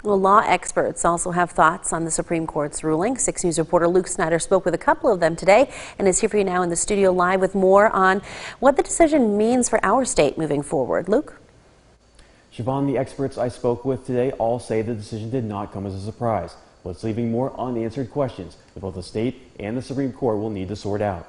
Well, law experts also have thoughts on the Supreme Court's ruling. 6 News reporter Luke Snyder spoke with a couple of them today and is here for you now in the studio live with more on what the decision means for our state moving forward. Luke? Siobhan, the experts I spoke with today all say the decision did not come as a surprise, but it's leaving more unanswered questions that both the state and the Supreme Court will need to sort out.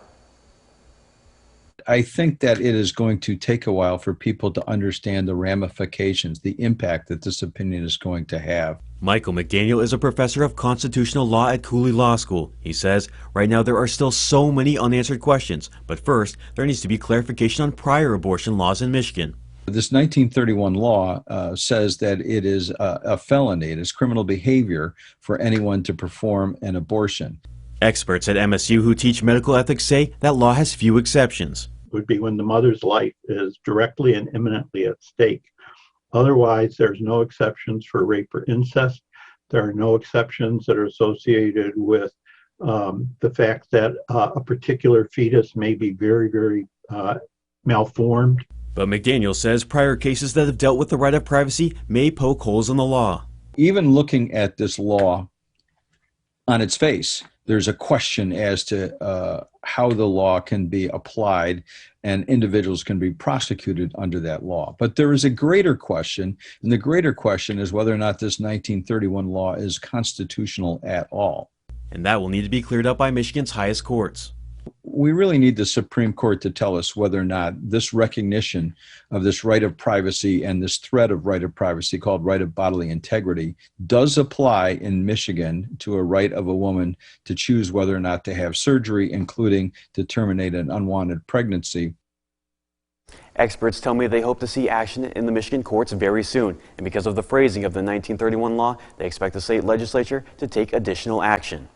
I think that it is going to take a while for people to understand the ramifications, the impact that this opinion is going to have. Michael McDaniel is a professor of constitutional law at Cooley Law School. He says right now there are still so many unanswered questions, but first there needs to be clarification on prior abortion laws in Michigan. This 1931 law says that it is a felony, it is criminal behavior for anyone to perform an abortion. Experts at MSU who teach medical ethics say that law has few exceptions. Would be when the mother's life is directly and imminently at stake. Otherwise, there's no exceptions for rape or incest. There are no exceptions that are associated with the fact that a particular fetus may be very, very malformed. But McDaniel says prior cases that have dealt with the right of privacy may poke holes in the law. Even looking at this law on its face, there's a question as to how the law can be applied and individuals can be prosecuted under that law. But there is a greater question, and the greater question is whether or not this 1931 law is constitutional at all. And that will need to be cleared up by Michigan's highest courts. We really need the Supreme Court to tell us whether or not this recognition of this right of privacy and this threat of right of privacy called right of bodily integrity does apply in Michigan to a right of a woman to choose whether or not to have surgery, including to terminate an unwanted pregnancy. Experts tell me they hope to see action in the Michigan courts very soon, and because of the phrasing of the 1931 law, they expect the state legislature to take additional action.